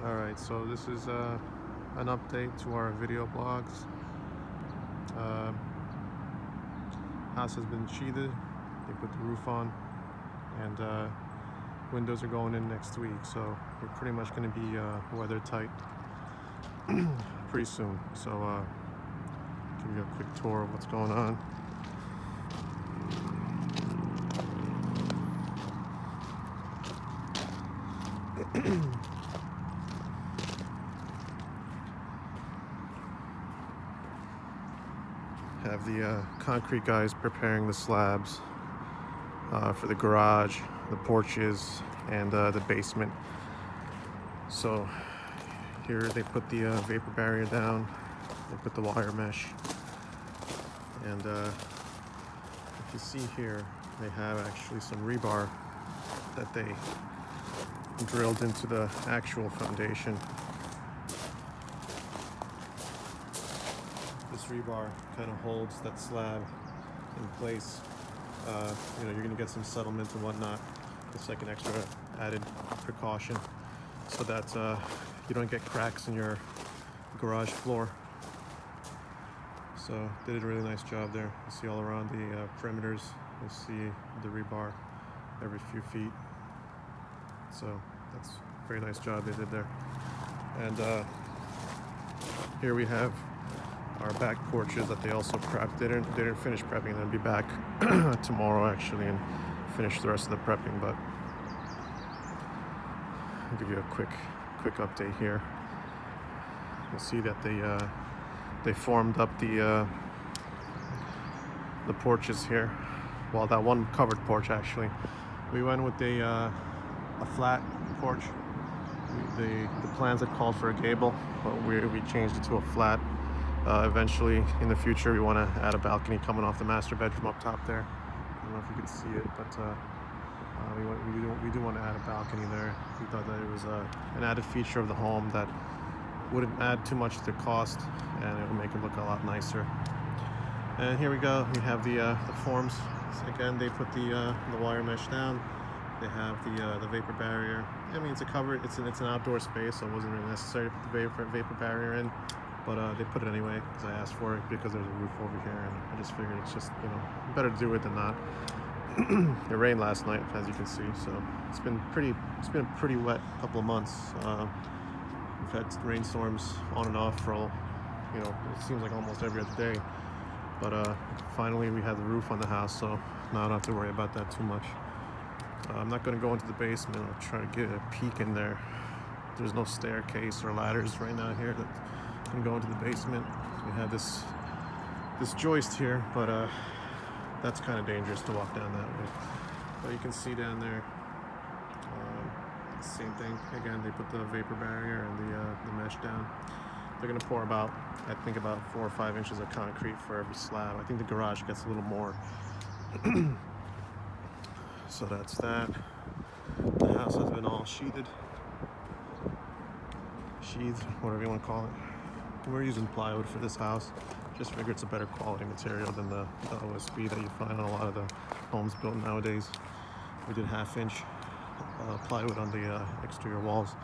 Alright, so this is an update to our video blogs. Uh, House has been sheathed, they put the roof on, and windows are going in next week, so we're pretty much going to be weather tight pretty soon. So give you a quick tour of what's going on. Have the concrete guys preparing the slabs for the garage, the porches, and the basement. So here they put the vapor barrier down, they put the wire mesh, and if you see here, they have actually some rebar that they drilled into the actual foundation. This rebar kind of holds that slab in place. You're going to get some settlement and whatnot. It's like an extra added precaution so that you don't get cracks in your garage floor. So they did a really nice job there. You see all around the perimeters, you'll see the rebar every few feet. So that's a very nice job they did there. And here we have our back porches that they also prepped. They didn't finish prepping. They'll be back tomorrow actually and finish the rest of the prepping. But I'll give you a quick update here. You'll see that they formed up the porches here. Well, that one covered porch actually. We went with a flat porch. The plans had called for a gable, but we changed it to a flat. Eventually, in the future, we want to add a balcony coming off the master bedroom up top there. I don't know if you can see it, but we do want to add a balcony there. We thought that it was an added feature of the home that wouldn't add too much to the cost, and it will make it look a lot nicer. And here we go. We have the forms. So again, they put the wire mesh down. They have the vapor barrier. I mean, it's a cover. It's an outdoor space, so it wasn't really necessary to put the vapor barrier in. But they put it anyway because I asked for it because there's a roof over here, and I just figured it's just better to do it than not. It rained last night, as you can see, so it's been a pretty wet couple of months. We've had rainstorms on and off for it seems like almost every other day. But finally we had the roof on the house, so now I don't have to worry about that too much. I'm not going to go into the basement. I'll try to get a peek in there. There's no staircase or ladders right now here that can go into the basement. We have this joist here, but that's kind of dangerous to walk down that way. But you can see down there, same thing. Again, they put the vapor barrier and the mesh down. They're going to pour about 4 or 5 inches of concrete for every slab. I think the garage gets a little more. So that's that. The house has been all sheathed, whatever you want to call it. We're using plywood for this house. Just figure it's a better quality material than the OSB that you find on a lot of the homes built nowadays. We did 1/2 inch plywood on the exterior walls,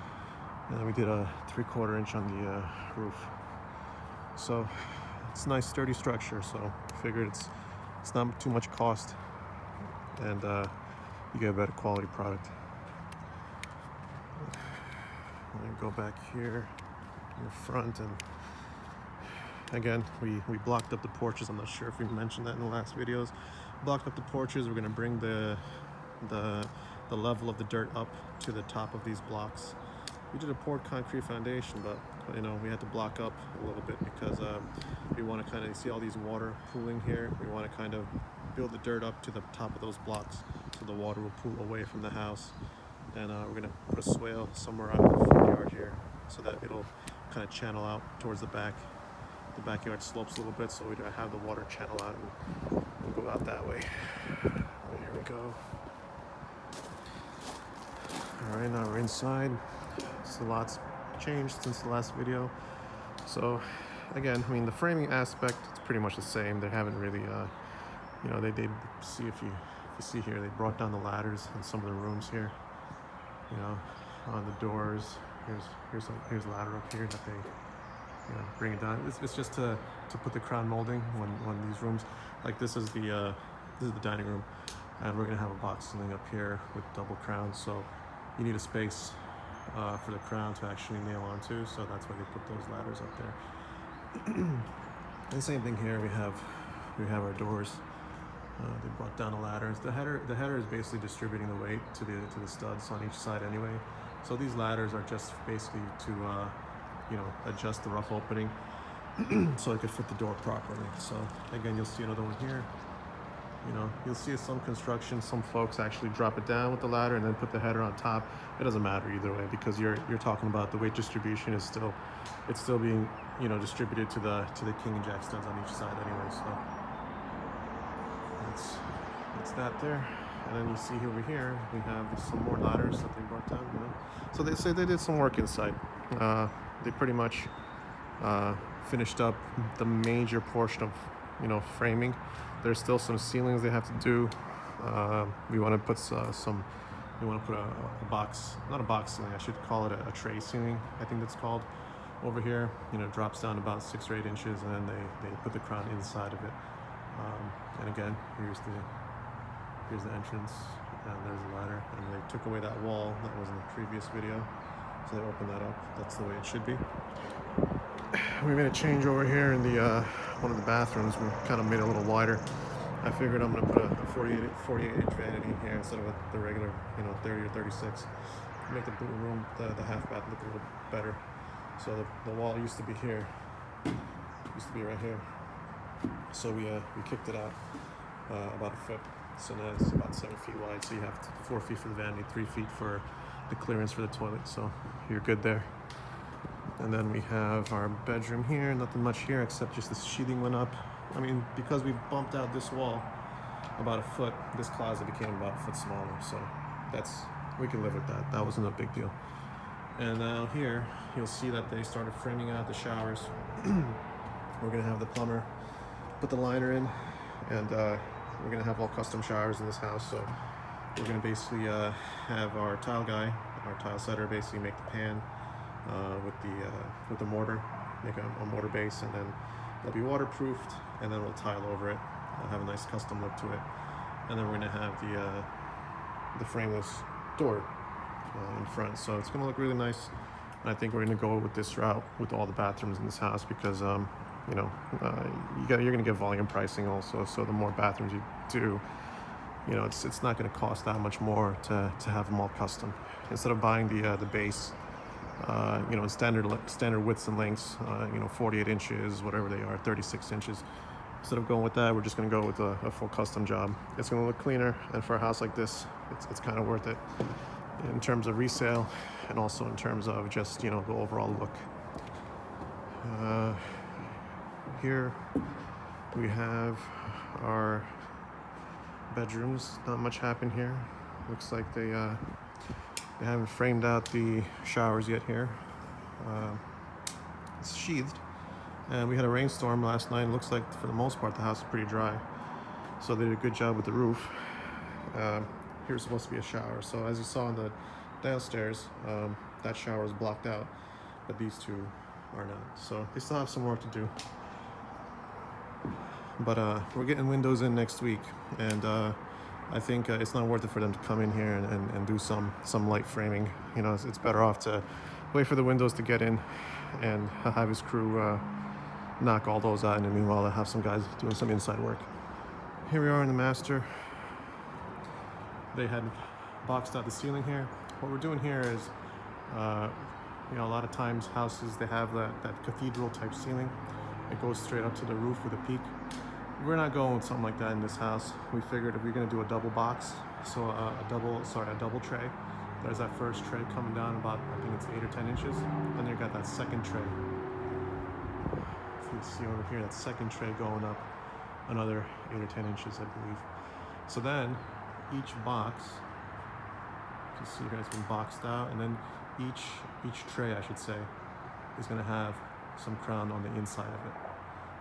and then we did a 3/4 inch on the roof. So it's a nice sturdy structure, so figured it's not too much cost, and you get a better quality product. I'm gonna go back here in the front, and again, we blocked up the porches. I'm not sure if we mentioned that in the last videos. Blocked up the porches. We're gonna bring the level of the dirt up to the top of these blocks. We did a poured concrete foundation, but we had to block up a little bit because we want to kind of see all these water pooling here. We want to kind of build the dirt up to the top of those blocks so the water will pool away from the house. And we're gonna put a swale somewhere out in the front yard here so that it'll kind of channel out towards the back. The backyard slopes a little bit, so we don't have the water channel out and we'll go out that way. Here we go. All right, now we're inside. So a lot's changed since the last video. So again, I mean, the framing aspect, it's pretty much the same. They haven't really, they see if you see here, they brought down the ladders in some of the rooms here. On the doors, Here's a ladder up here that they bring it down. It's just to put the crown molding when these rooms, like this is the dining room, and we're gonna have a box ceiling up here with double crowns. So you need a space for the crown to actually nail onto. So that's why they put those ladders up there. And same thing here. We have our doors. They brought down the ladders. The header is basically distributing the weight to the studs on each side anyway. So these ladders are just basically to adjust the rough opening so it could fit the door properly. So again, you'll see another one here. You'll see some construction. Some folks actually drop it down with the ladder and then put the header on top. It doesn't matter either way because you're talking about the weight distribution is still being distributed to the king and jack studs on each side anyway. So that's that there. And then you see over here we have some more ladders that they brought down. So they say they did some work inside. They pretty much finished up the major portion of framing. There's still some ceilings they have to do. We want to put a box, not a box ceiling, I should call it a tray ceiling, I think that's called, over here. It drops down about 6 or 8 inches, and then they put the crown inside of it. And again, here's the entrance, and there's the ladder, and they took away that wall that was in the previous video, so they opened that up. That's the way it should be. We made a change over here in the one of the bathrooms. We kind of made it a little wider. I figured I'm going to put a 48-inch vanity in here instead of the regular 30 or 36. Make the room, the half bath look a little better. So the wall used to be here, used to be right here. So we kicked it out about a foot. So now it's about 7 feet wide. So you have 4 feet for the vanity, 3 feet for the clearance for the toilet. So you're good there. And then we have our bedroom here. Nothing much here except just the sheathing went up. I mean, because we bumped out this wall about a foot, this closet became about a foot smaller. So we can live with that. That wasn't a big deal. And now here, you'll see that they started framing out the showers. We're gonna have the plumber put the liner in, and we're gonna have all custom showers in this house. So we're gonna basically have our tile guy, our tile setter, basically make the pan with the mortar, make a mortar base, and then it'll be waterproofed, and then we'll tile over it. It'll have a nice custom look to it, and then we're gonna have the frameless door in front. So it's gonna look really nice. And I think we're gonna go with this route with all the bathrooms in this house because you're gonna get volume pricing also. So the more bathrooms you do, it's not gonna cost that much more to have them all custom. Instead of buying the base, in standard widths and lengths, 48 inches, whatever they are, 36 inches. Instead of going with that, we're just going to go with a full custom job. It's going to look cleaner, and for a house like this, it's kind of worth it in terms of resale and also in terms of just, the overall look. Here we have our bedrooms. Not much happened here. Looks like they haven't framed out the showers yet here. It's sheathed, and we had a rainstorm last night. It looks like for the most part the house is pretty dry, so they did a good job with the roof. Here's supposed to be a shower, so as you saw in the downstairs, that shower is blocked out, but these two are not, so they still have some work to do. But we're getting windows in next week, and I think it's not worth it for them to come in here and do some light framing. It's better off to wait for the windows to get in and have his crew knock all those out, and then meanwhile they'll have some guys doing some inside work. Here we are in the master. They had boxed out the ceiling here. What we're doing here is, a lot of times houses, they have that cathedral type ceiling. It goes straight up to the roof with a peak. We're not going with something like that in this house. We figured if we're gonna do a double box, so a double tray, there's that first tray coming down about, I think it's 8 or 10 inches. Then you got that second tray. If you see over here, that second tray going up another 8 or 10 inches, I believe. So then each box, you see here, it's been boxed out, and then each tray, I should say, is gonna have some crown on the inside of it.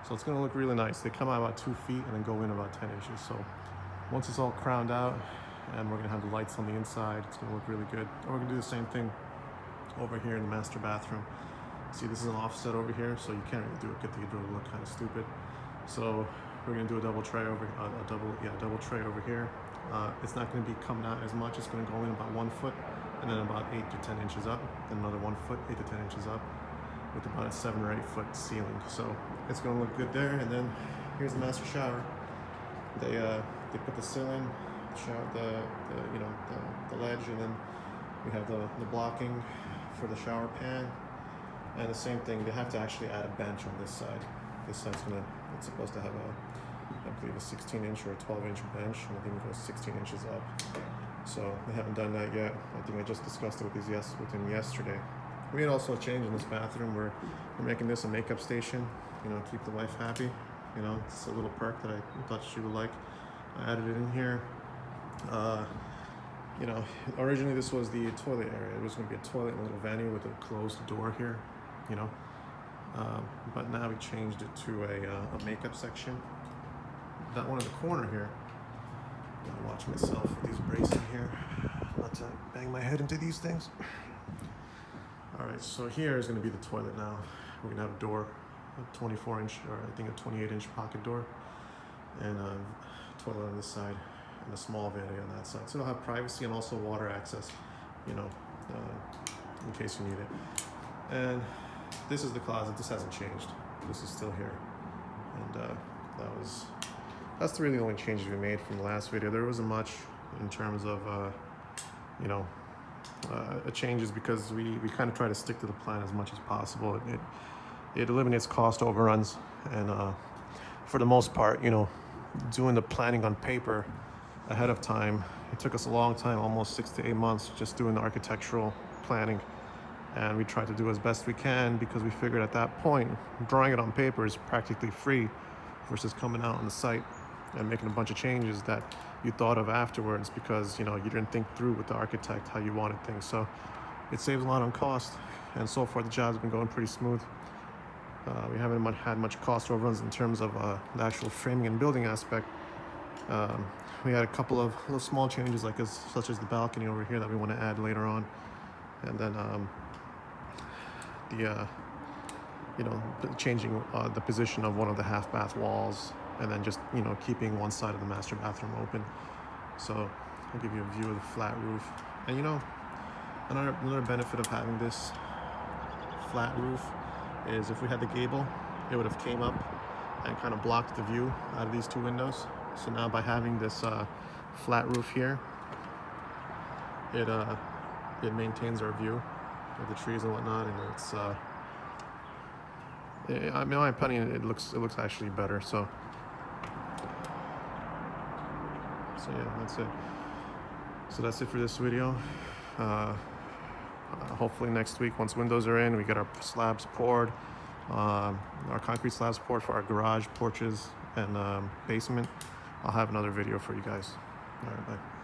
So it's gonna look really nice. They come out about 2 feet and then go in about 10 inches. So once it's all crowned out, and we're gonna have the lights on the inside, it's gonna look really good. And we're gonna do the same thing over here in the master bathroom. See, this is an offset over here, so you can't really get the door to look kind of stupid. So we're gonna do a double tray over, double tray over here. It's not gonna be coming out as much. It's gonna go in about 1 foot, and then about 8 to 10 inches up, then another 1 foot, 8 to 10 inches up, with about a 7 or 8 foot ceiling. So it's gonna look good there. And then here's the master shower. They put the sill in, the ledge, and then we have the blocking for the shower pan. And the same thing, they have to actually add a bench on this side. This side's it's supposed to have I believe a 16-inch or a 12-inch bench, and I think it goes 16 inches up. So they haven't done that yet. I think I just discussed it with him yesterday. We had also a change in this bathroom. We're making this a makeup station, keep the wife happy. It's a little perk that I thought she would like. I added it in here. Originally this was the toilet area. It was going to be a toilet and a little vanity with a closed door here, but now we changed it to a makeup section. That one in the corner here. I'm gonna watch myself with these bracing here, not to bang my head into these things. All right, so here is going to be the toilet now. We're gonna have a door, a 24-inch, or I think a 28-inch pocket door, and a toilet on this side, and a small vanity on that side. So it'll have privacy and also water access, in case you need it. And this is the closet. This hasn't changed. This is still here. And that's really the only changes we made from the last video. There wasn't much in terms of, changes, because we kind of try to stick to the plan as much as possible. It eliminates cost overruns, and for the most part, doing the planning on paper ahead of time, it took us a long time, almost 6 to 8 months, just doing the architectural planning. And we tried to do as best we can, because we figured at that point, drawing it on paper is practically free versus coming out on the site and making a bunch of changes that you thought of afterwards, because you didn't think through with the architect how you wanted things. So it saves a lot on cost, and so far the job's been going pretty smooth. We haven't had much cost overruns in terms of the actual framing and building aspect. We had a couple of little small changes, such as the balcony over here that we want to add later on, and then changing the position of one of the half bath walls, and then just keeping one side of the master bathroom open. So I'll give you a view of the flat roof. And another benefit of having this flat roof is if we had the gable, it would have came up and kind of blocked the view out of these two windows. So now by having this flat roof here, it maintains our view of the trees and whatnot, and it's in my opinion, it looks actually better. So yeah, that's it. So that's it for this video. Hopefully next week, once windows are in, we get our slabs poured, our concrete slabs poured for our garage, porches, and basement. I'll have another video for you guys. All right, bye.